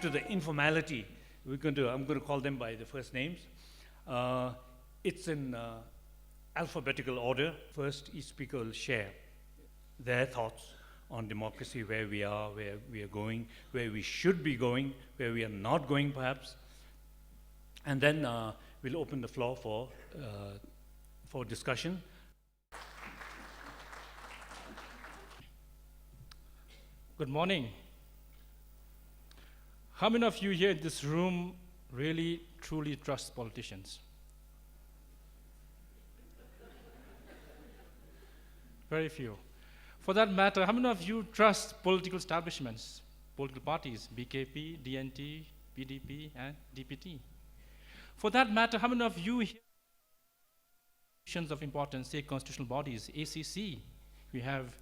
to the informality. I'm going to call them by the first names. It's in alphabetical order. First, each speaker will share their thoughts on democracy, where we are going, where we should be going, where we are not going perhaps. And then we'll open the floor for discussion. Good morning. How many of you here in this room really, truly trust politicians? Very few. For that matter, how many of you trust political establishments, political parties, BKP, DNT, PDP, and DPT? For that matter, how many of you here institutions of importance, say constitutional bodies, ACC? We have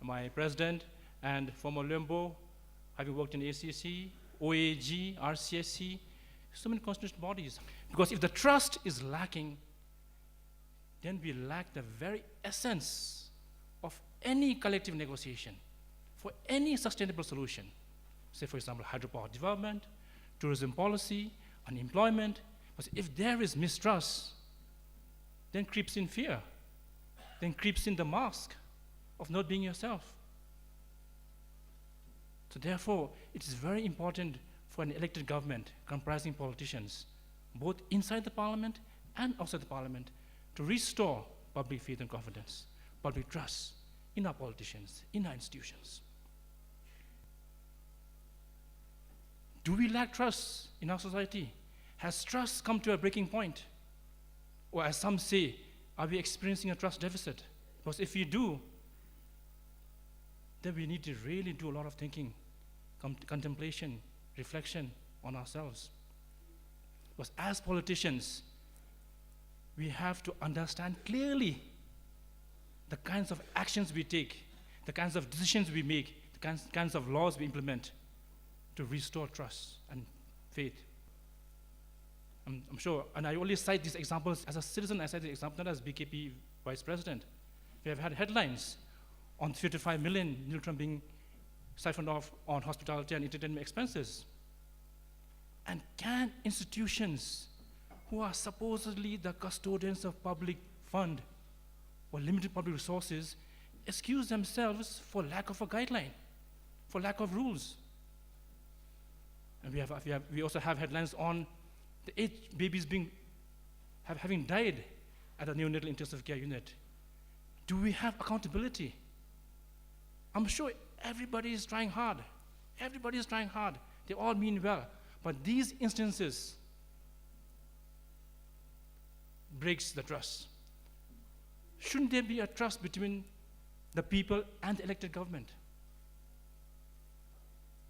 my president and former Lembo, having worked in ACC, OAG, RCSC, so many constitutional bodies. Because if the trust is lacking, then we lack the very essence of any collective negotiation for any sustainable solution. Say, for example, hydropower development, tourism policy, unemployment. Because if there is mistrust, then creeps in fear, then creeps in the mask of not being yourself. So therefore, it is very important for an elected government comprising politicians, both inside the parliament and outside the parliament, to restore public faith and confidence, public trust in our politicians, in our institutions. Do we lack trust in our society? Has trust come to a breaking point? Or as some say, are we experiencing a trust deficit? Because if we do, then we need to really do a lot of thinking, contemplation, reflection on ourselves. Because as politicians, we have to understand clearly the kinds of actions we take, the kinds of decisions we make, the kinds of laws we implement to restore trust and faith. I'm sure, and I only cite these examples as a citizen. I cite the example not as BKP vice president. We have had headlines on 55 million Niltram being siphoned off on hospitality and entertainment expenses. And can institutions who are supposedly the custodians of public fund or limited public resources excuse themselves for lack of a guideline, for lack of rules? And we also have headlines on the 8 babies having died at a neonatal intensive care unit. Do we have accountability? I'm sure everybody is trying hard. Everybody is trying hard. They all mean well. But these instances breaks the trust. Shouldn't there be a trust between the people and the elected government?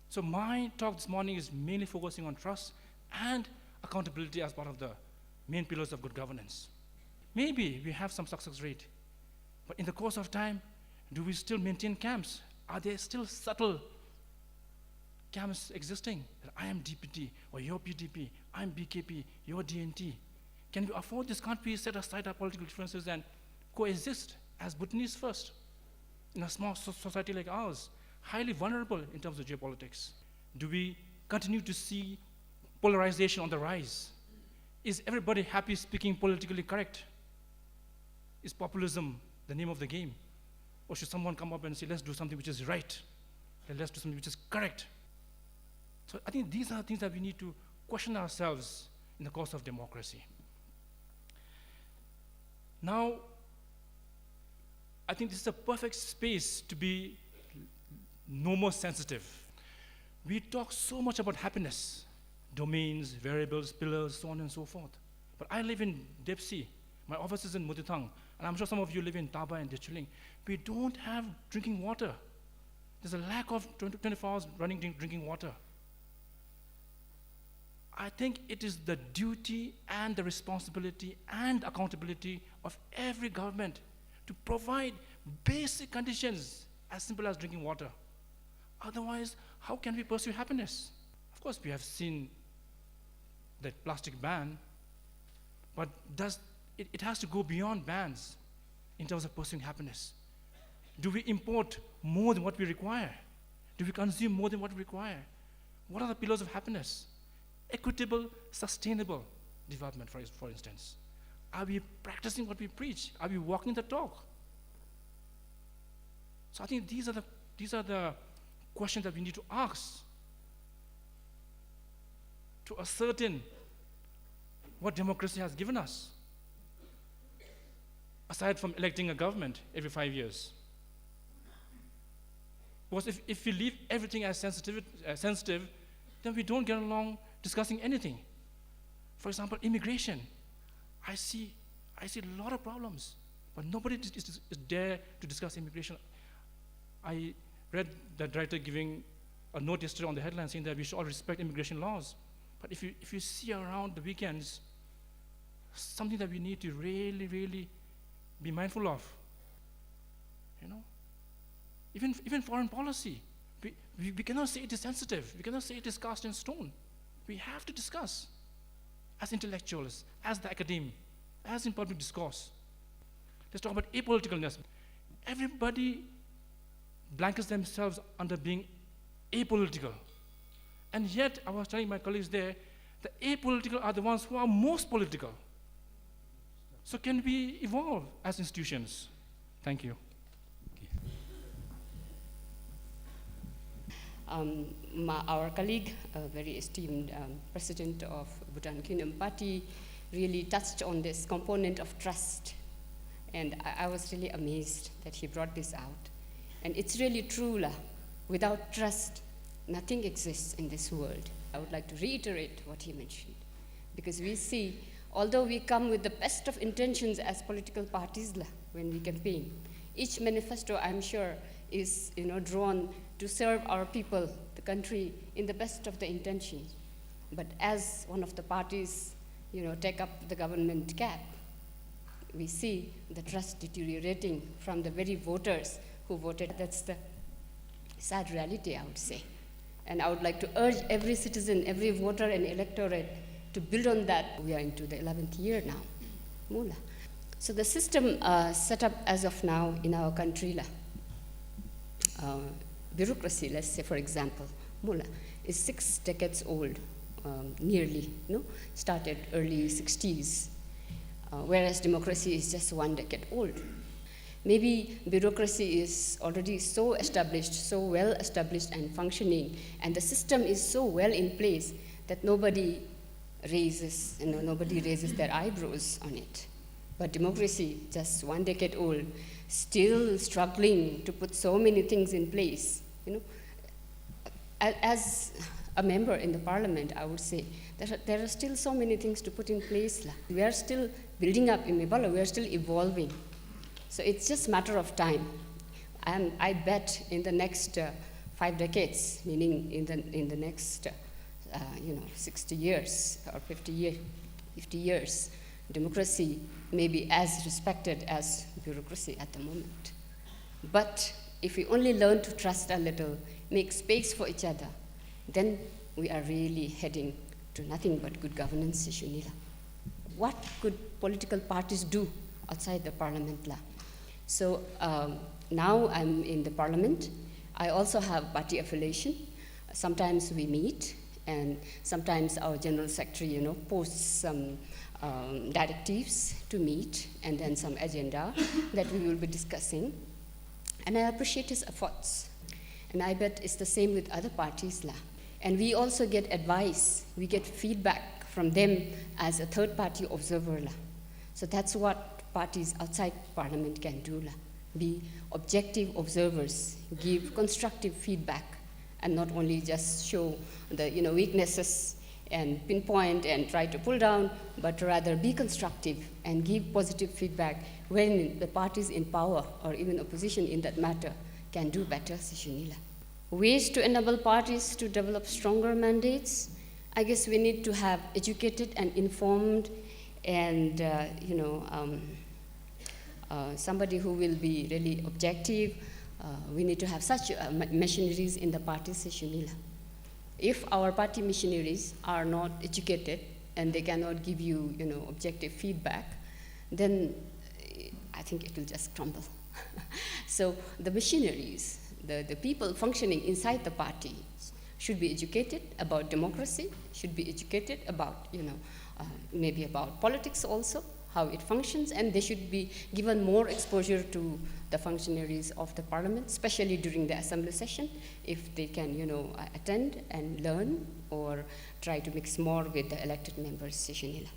So my talk this morning is mainly focusing on trust and accountability as part of the main pillars of good governance. Maybe we have some success rate, but in the course of time, do we still maintain camps? Are there still subtle camps existing? That I am DPT, or you're PDP, I'm BKP, you're DNT. Can we afford this? Can't we set aside our political differences and coexist as Bhutanese first in a small society like ours, highly vulnerable in terms of geopolitics? Do we continue to see polarization on the rise? Is everybody happy speaking politically correct? Is populism the name of the game? Or should someone come up and say, let's do something which is right, and let's do something which is correct? So I think these are things that we need to question ourselves in the course of democracy. Now, I think this is a perfect space to be no more sensitive. We talk so much about happiness, domains, variables, pillars, so on and so forth. But I live in Depsi. My office is in Mutithang, and I'm sure some of you live in Taba and Dichuling. We don't have drinking water. There's a lack of 24 hours running drinking water. I think it is the duty and the responsibility and accountability of every government to provide basic conditions as simple as drinking water. Otherwise, how can we pursue happiness? Of course, we have seen the plastic ban, but it has to go beyond bans in terms of pursuing happiness. Do we import more than what we require? Do we consume more than what we require? What are the pillars of happiness? Equitable, sustainable development, for instance. Are we practicing what we preach? Are we walking the talk? So I think these are the questions that we need to ask to ascertain what democracy has given us, aside from electing a government every 5 years. Because if we leave everything as sensitive, then we don't get along discussing anything. For example, immigration. I see a lot of problems, but nobody is dare to discuss immigration. I read the director giving a note yesterday on the headline saying that we should all respect immigration laws. But if you see around the weekends, something that we need to really, really be mindful of, even foreign policy, we cannot say it is sensitive. We cannot say it is cast in stone. We have to discuss as intellectuals, as the academe, as in public discourse. Let's talk about apoliticalness. Everybody blankets themselves under being apolitical. And yet, I was telling my colleagues there, the apolitical are the ones who are most political. So can we evolve as institutions? Thank you. Our colleague, a very esteemed president of Bhutan Kingdom Party, really touched on this component of trust. And I was really amazed that he brought this out. And it's really true, without trust, nothing exists in this world. I would like to reiterate what he mentioned. Because we see, although we come with the best of intentions as political parties when we campaign, each manifesto, I'm sure, is drawn to serve our people, the country, in the best of the intentions. But as one of the parties, take up the government cap, we see the trust deteriorating from the very voters who voted. That's the sad reality, I would say. And I would like to urge every citizen, every voter and electorate to build on that. We are into the 11th year now. Mula. So the system set up as of now in our country, bureaucracy, let's say, for example, Mula, is 6 decades old, nearly, started early 60s, whereas democracy is just 1 decade old. Maybe bureaucracy is already so established, so well established and functioning, and the system is so well in place that nobody raises their eyebrows on it. But democracy, just 1 decade old, still struggling to put so many things in place. As a member in the parliament, I would say there are still so many things to put in place. We are still building up in Nepal. We are still evolving. So it's just a matter of time. And I bet in the next 5 decades, meaning in the next 60 years or 50 years, democracy may be as respected as bureaucracy at the moment. But if we only learn to trust a little, make space for each other, then we are really heading to nothing but good governance, Shunila. What could political parties do outside the parliament? So now I'm in the parliament. I also have party affiliation. Sometimes we meet, and sometimes our general secretary, posts some directives to meet, and then some agenda that we will be discussing. And I appreciate his efforts. And I bet it's the same with other parties. And we also get advice. We get feedback from them as a third-party observer. So that's what parties outside parliament can do. Be objective observers, give constructive feedback, and not only just show the weaknesses and pinpoint and try to pull down, but rather be constructive and give positive feedback when the parties in power or even opposition in that matter can do better. Ways to enable parties to develop stronger mandates. I guess we need to have educated and informed and somebody who will be really objective. We need to have such machineries in the parties. If our party missionaries are not educated and they cannot give you, objective feedback, then I think it will just crumble. So the missionaries, the people functioning inside the party should be educated about democracy, should be educated about, maybe about politics also, how it functions, and they should be given more exposure to the functionaries of the parliament, especially during the assembly session, if they can, attend and learn or try to mix more with the elected members. Sessionila.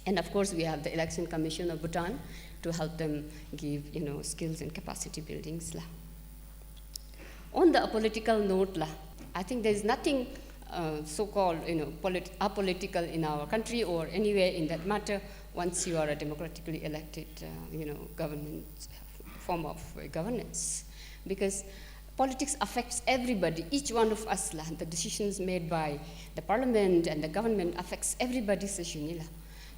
And of course, we have the Election Commission of Bhutan to help them give, skills and capacity buildings. On the political note, I think there is nothing so-called, apolitical in our country or anywhere in that matter once you are a democratically elected, government form of governance, because politics affects everybody, each one of us. The decisions made by the parliament and the government affects everybody.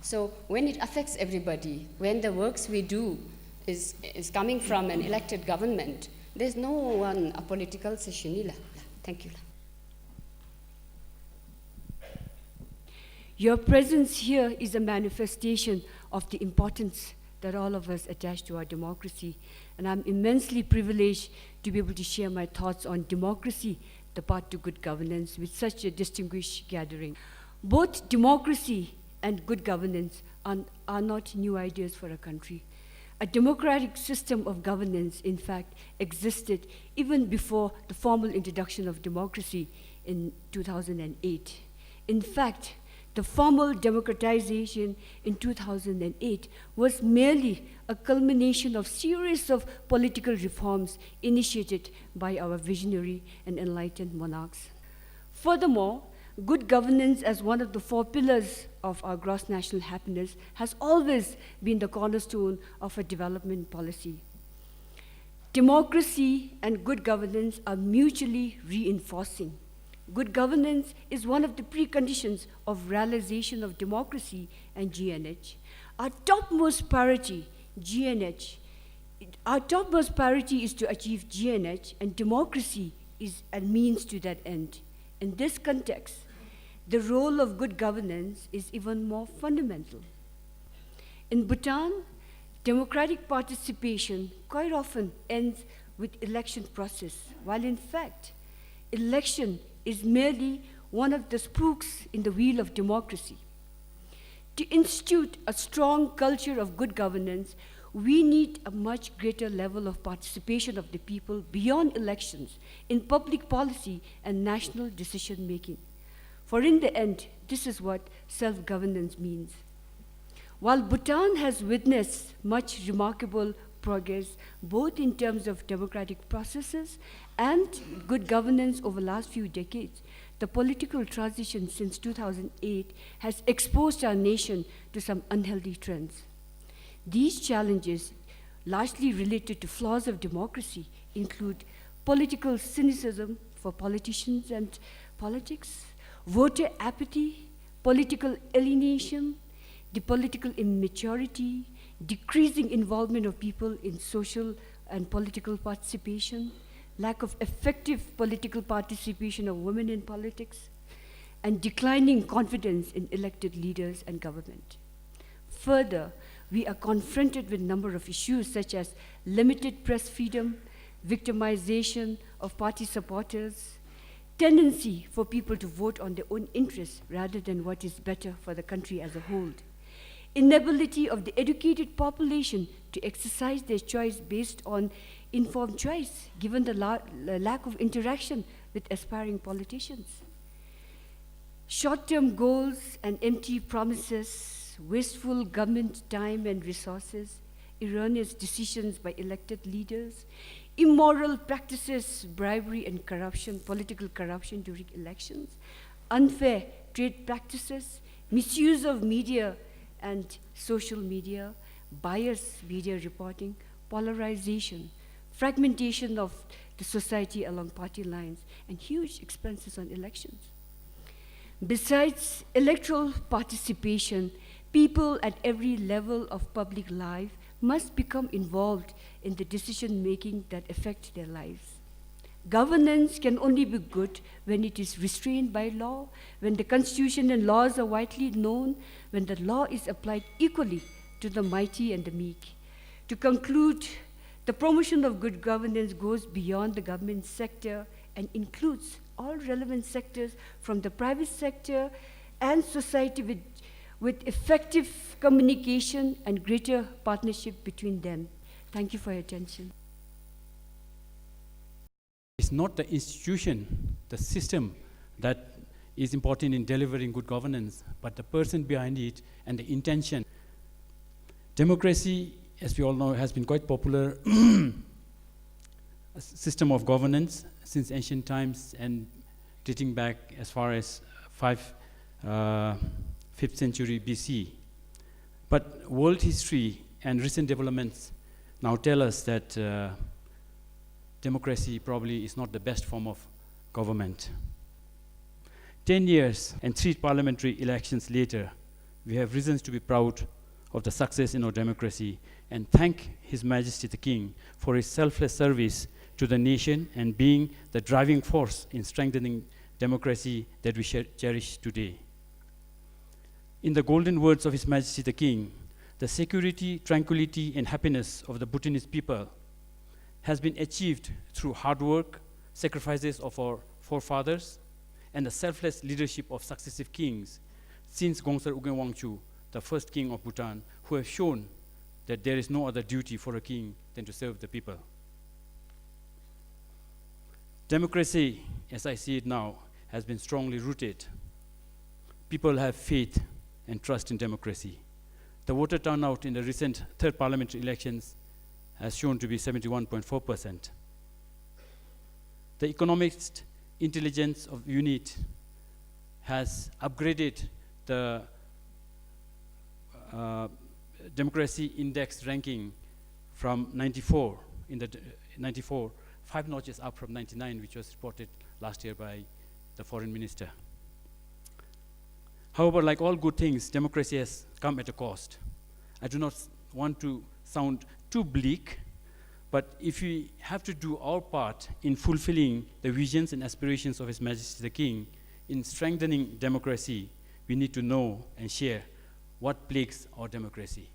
So when it affects everybody, when the works we do is coming from an elected government, there's no one apolitical. Thank you. Your presence here is a manifestation of the importance that all of us attach to our democracy. And I'm immensely privileged to be able to share my thoughts on democracy, the path to good governance, with such a distinguished gathering. Both democracy and good governance are not new ideas for a country. A democratic system of governance, in fact, existed even before the formal introduction of democracy in 2008. In fact, the formal democratization in 2008 was merely a culmination of series of political reforms initiated by our visionary and enlightened monarchs. Furthermore, good governance as one of the four pillars of our gross national happiness has always been the cornerstone of a development policy. Democracy and good governance are mutually reinforcing. Good governance is one of the preconditions of realization of democracy and GNH. Our topmost priority is to achieve GNH, and democracy is a means to that end. In this context, the role of good governance is even more fundamental. In Bhutan, democratic participation quite often ends with election process, while in fact, election is merely one of the spokes in the wheel of democracy. To institute a strong culture of good governance, we need a much greater level of participation of the people beyond elections in public policy and national decision-making. For in the end, this is what self-governance means. While Bhutan has witnessed much remarkable progress, both in terms of democratic processes and good governance over the last few decades, the political transition since 2008 has exposed our nation to some unhealthy trends. These challenges, largely related to flaws of democracy, include political cynicism for politicians and politics, voter apathy, political alienation, the political immaturity, decreasing involvement of people in social and political participation, lack of effective political participation of women in politics, and declining confidence in elected leaders and government. Further, we are confronted with a number of issues such as limited press freedom, victimization of party supporters, tendency for people to vote on their own interests rather than what is better for the country as a whole, inability of the educated population to exercise their choice based on informed choice, given the lack of interaction with aspiring politicians, short-term goals and empty promises, wasteful government time and resources, erroneous decisions by elected leaders, immoral practices, bribery and corruption, political corruption during elections, unfair trade practices, misuse of media and social media, biased media reporting, polarization, fragmentation of the society along party lines, and huge expenses on elections. Besides electoral participation, people at every level of public life must become involved in the decision-making that affects their lives. Governance can only be good when it is restrained by law, when the Constitution and laws are widely known, when the law is applied equally to the mighty and the meek. To conclude, the promotion of good governance goes beyond the government sector and includes all relevant sectors, from the private sector and society, with effective communication and greater partnership between them. Thank you for your attention. It's not the institution, the system that is important in delivering good governance, but the person behind it and the intention. Democracy, as we all know, has been quite popular a system of governance since ancient times and dating back as far as 5th century BC. But world history and recent developments now tell us that democracy probably is not the best form of government. 10 years and 3 parliamentary elections later, we have reasons to be proud of the success in our democracy and thank His Majesty the King for his selfless service to the nation and being the driving force in strengthening democracy that we cherish today. In the golden words of His Majesty the King, the security, tranquility, and happiness of the Bhutanese people has been achieved through hard work, sacrifices of our forefathers, and the selfless leadership of successive kings since Gongsa Ugen Wangchu, the first king of Bhutan, who have shown that there is no other duty for a king than to serve the people. Democracy, as I see it now, has been strongly rooted. People have faith and trust in democracy. The voter turnout in the recent 3rd parliamentary elections has shown to be 71.4%. The economist intelligence of UNIT has upgraded the democracy index ranking from 94 5 notches up from 99, which was reported last year by the foreign minister. However, like all good things, democracy has come at a cost. I do not want to sound too bleak, but if we have to do our part in fulfilling the visions and aspirations of His Majesty the King, in strengthening democracy, we need to know and share what plagues our democracy.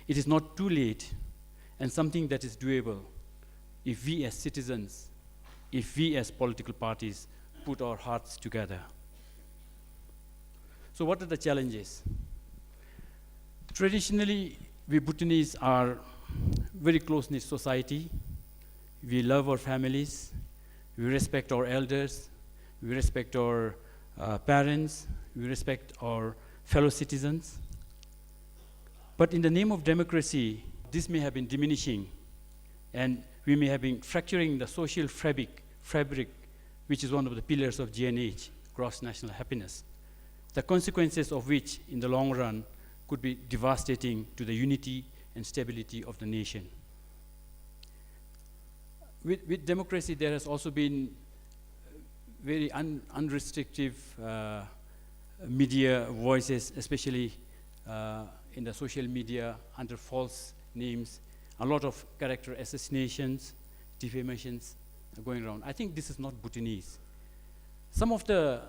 It is not too late and something that is doable if we as citizens, if we as political parties put our hearts together. So what are the challenges? Traditionally, we Bhutanese are very close-knit society. We love our families. We respect our elders. We respect our parents. We respect our fellow citizens. But in the name of democracy, this may have been diminishing, and we may have been fracturing the social fabric, which is one of the pillars of GNH, gross national happiness, the consequences of which, in the long run, could be devastating to the unity and stability of the nation. With democracy, there has also been very unrestrictive media voices, especially in the social media under false names, a lot of character assassinations, defamations going around. I think this is not Bhutanese. Some of the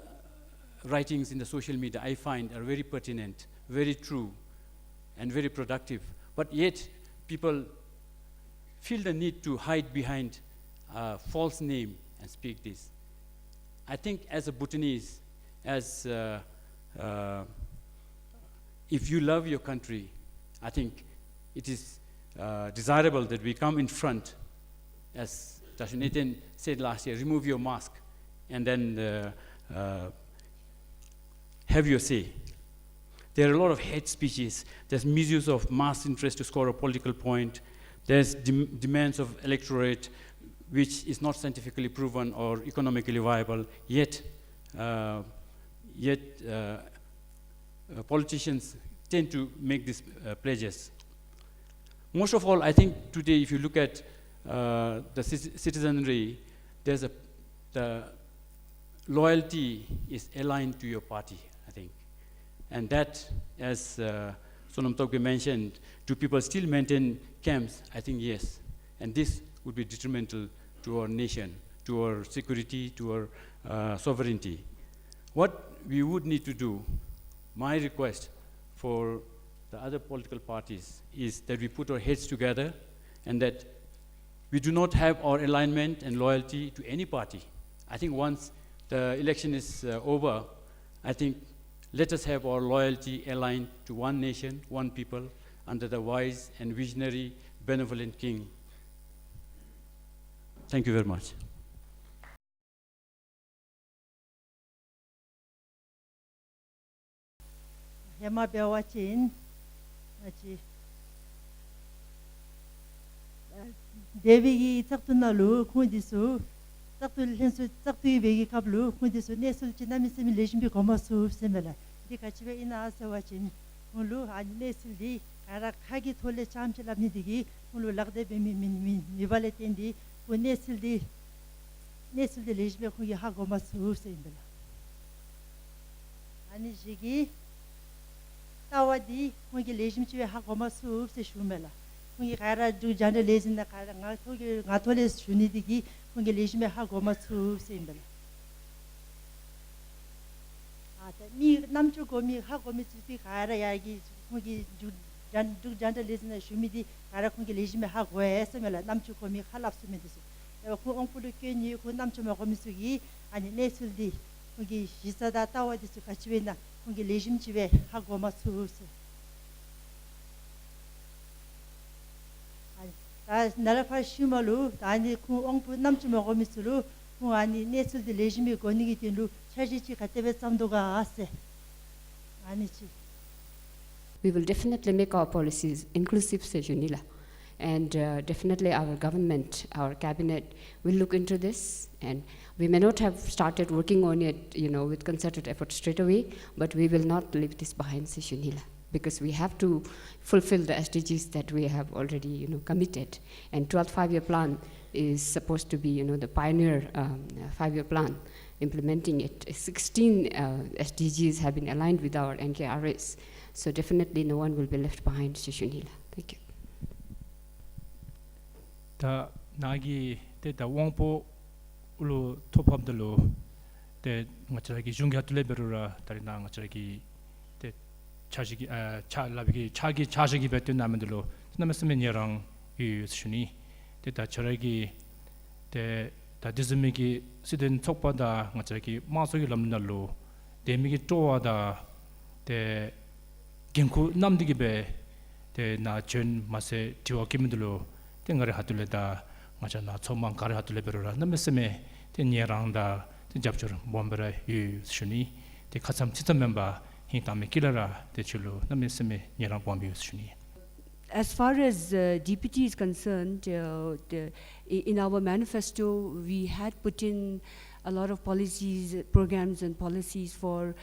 writings in the social media I find are very pertinent, very true, and very productive, but yet people feel the need to hide behind a false name and speak this. I think as a Bhutanese, if you love your country, I think it is desirable that we come in front, as Dr. Nathan said last year, remove your mask and then have your say. There are a lot of hate speeches. There's misuse of mass interest to score a political point. There's demands of electorate, which is not scientifically proven or economically viable, yet politicians tend to make these pledges. Most of all, I think today, if you look at the citizenry, the loyalty is aligned to your party, I think. And that, as Sonam Tokbe mentioned, do people still maintain camps? I think yes. And this would be detrimental to our nation, to our security, to our sovereignty. What we would need to do, my request for the other political parties, is that we put our heads together and that we do not have our alignment and loyalty to any party. I think once the election is over, I think let us have our loyalty aligned to one nation, one people, under the wise and visionary, benevolent king. Thank you very much. Yama Bewachin, Devi Taktunalu, Kundisu, Taktul Hensu, Taktu Vegi Kablu, Kundisu, Nesul Chinam simulation become a similar. The Kachiva in us watching Mulu and Nesil, Arakagi Tole Chamchila Midigi, Mulu Lagde Nivalet Indi, when Nesil the Lishbe who you have almost similar. Anishigi. Tawadi, when you listen to a Hakoma soup, the Shumela. When you do journalism in the Karangatolis, Unidigi, when you listen to Hakoma soup, symbol. Me, Namchu Gomi, Hakomi to speak Harayagi, when you do journalism, Shumidi, Harakungilation, Hakwe, similar, Namchu Komi, Halaf Sumidis. Uncle Kenny, who Namchu Makomisugi, and Nesuldi, when he said that Tawadi to Kachwina. Congregation chive hagoma suus. As Nalafa Shumalu, Dani Kung Namchumagomisulu, who ani nesu the legime going it in Lu, Chaji Katebe Samdoga Ase. Anichi. We will definitely make our policies inclusive, says Junila. And definitely our government, our cabinet will look into this. And we may not have started working on it, with concerted effort straight away, but we will not leave this behind, says Junila, because we have to fulfill the SDGs that we have already, committed. And 12th five-year plan is supposed to be, the pioneer five-year plan, implementing it. 16 SDGs have been aligned with our NKRS. So definitely no one will be left behind, says Junila. Thank you. The Nagi, the Wongpo Ulu top of the law, the Macharaki Jungatule Berura, Tarina Macharaki, the Chagi Chagi Chagi Betu Namandolo, Namasamin Yarang, Shuni, the Charagi, the Dizimiki, Sidin Topada, Macharaki, Masogi Lamnalo, the Migitoada, the Ginku Namdigibe, the Nachun Mase Tiwakimidolo. Tengare hatuleda ngachana chomang kare hatule berura nameseme tenyerangda tenjapchur bombera yu shuni te khatsam chitam member hintame kilara te chulo nameseme nyerang bombi shuni. As far as DPT is concerned, in our manifesto we had put in a lot of policies, programs and policies for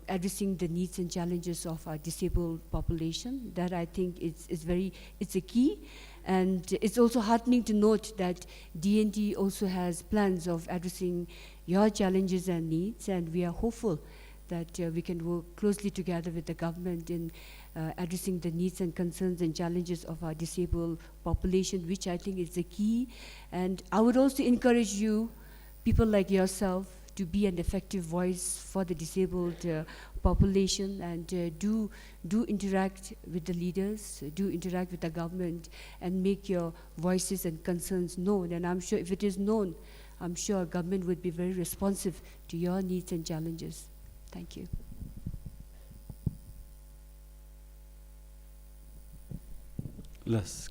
addressing the needs and challenges of our disabled population. That I think it's a key. And it's also heartening to note that DNT also has plans of addressing your challenges and needs, and we are hopeful that we can work closely together with the government in addressing the needs and concerns and challenges of our disabled population, which I think is the key. And I would also encourage you, people like yourself, to be an effective voice for the disabled population, and do interact with the leaders, do interact with the government, and make your voices and concerns known. And I'm sure if it is known, I'm sure government would be very responsive to your needs and challenges. Thank you. Las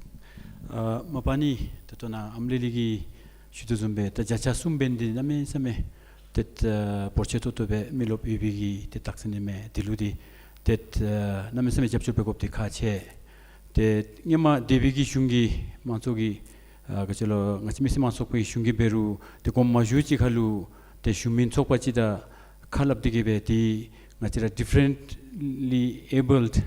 mapani tatona amliligi shutuzumbe ta jacha sumbendi name same tet porcheto tobe milop ibigi te taksanime diludi tet name same japchu bekopti khache te nyama devigi shungi mansogi gachelo ngachimisi mansokpi shungi beru te kommajuchi khalu te shumin sokpachida khalapdigibe ti ngachira differently abled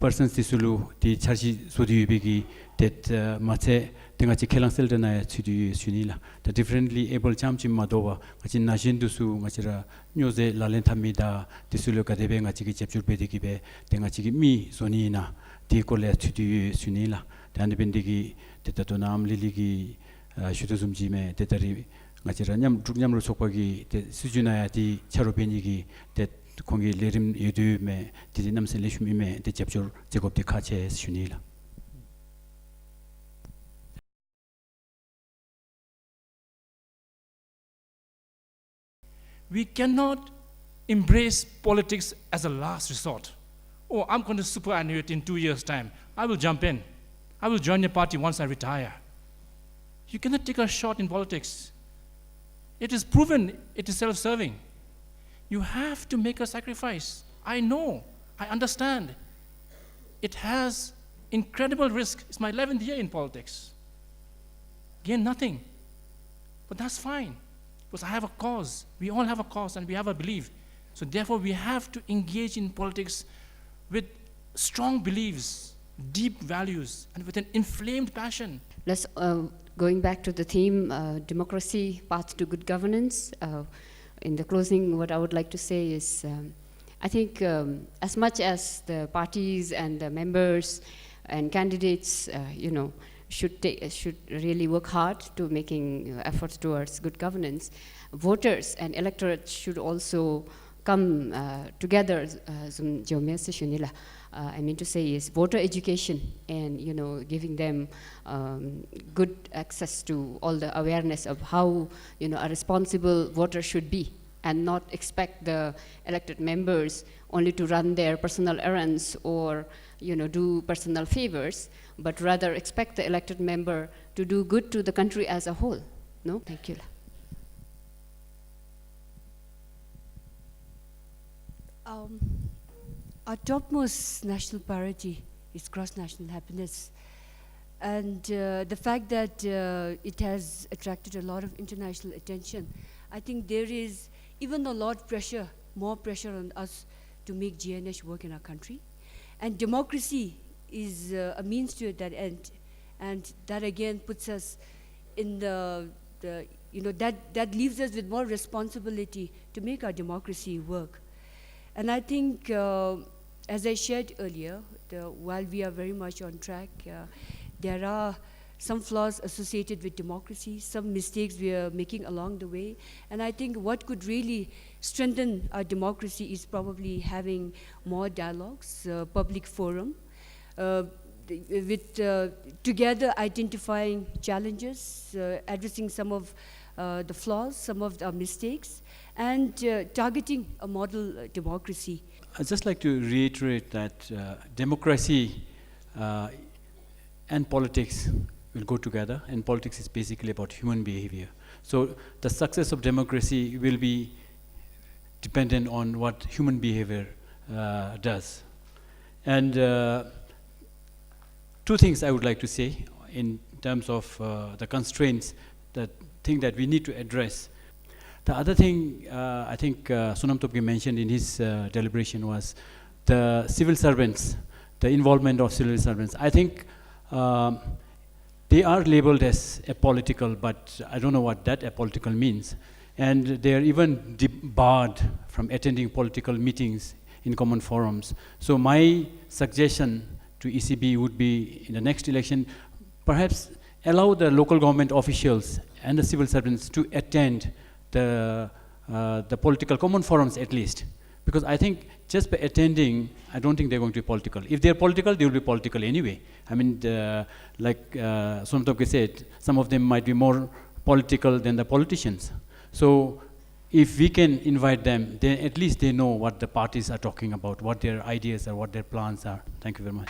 persons tisulu ti charji sodi bigi that mate tengachi khelangsel dana chudi sunila the differently able chamchi madowa ngachi nashin dusu ngachira nyoze lalen thamida tisulu kadebe ngachi ki chepchur bedigi be tengachi mi sonina ti kole chudi sunila dan bindigi tetato nam liligi shudusumji me tetari ngachira nyamru sokpagi te sujunaya ti charobenigi that kongi lerim yudu me ti namse leshumi me te chepchur jekop ti khache sunila We cannot embrace politics as a last resort. Oh, I'm going to superannuate in 2 years' time. I will jump in. I will join your party once I retire. You cannot take a shot in politics. It is proven it is self-serving. You have to make a sacrifice. I know, I understand. It has incredible risk. It's my 11th year in politics. Gain nothing. But that's fine, because I have a cause. We all have a cause and we have a belief. So therefore we have to engage in politics with strong beliefs, deep values, and with an inflamed passion. Let's, going back to the theme, democracy, path to good governance. In the closing, what I would like to say is, I think as much as the parties and the members and candidates, should really work hard to making efforts towards good governance, voters and electorate should also come together. I mean to say is voter education and giving them good access to all the awareness of how a responsible voter should be, and not expect the elected members only to run their personal errands or do personal favors, but rather expect the elected member to do good to the country as a whole. No, thank you. Our topmost national priority is cross-national happiness. And the fact that it has attracted a lot of international attention, I think there is even a lot pressure, more pressure on us to make GNH work in our country. And democracy is a means to that end. And that again puts us in that leaves us with more responsibility to make our democracy work. And I think, as I shared earlier, while we are very much on track, there are some flaws associated with democracy, some mistakes we are making along the way. And I think what could really strengthen our democracy is probably having more dialogues, public forum, together identifying challenges, addressing some of the flaws, some of our mistakes, and targeting a model democracy. I'd just like to reiterate that democracy and politics will go together, and politics is basically about human behavior. So the success of democracy will be dependent on what human behavior does. And two things I would like to say in terms of the constraints, the thing that we need to address. The other thing I think Sonam Topke mentioned in his deliberation was the civil servants, the involvement of civil servants. I think they are labeled as apolitical, but I don't know what that apolitical means. And they are even barred from attending political meetings in common forums. So my suggestion to ECB would be, in the next election, perhaps allow the local government officials and the civil servants to attend the political common forums at least. Because I think just by attending, I don't think they're going to be political. If they're political, they will be political anyway. I mean, like Sonam Topke said, some of them might be more political than the politicians. So if we can invite them, then at least they know what the parties are talking about, what their ideas are, what their plans are. Thank you very much.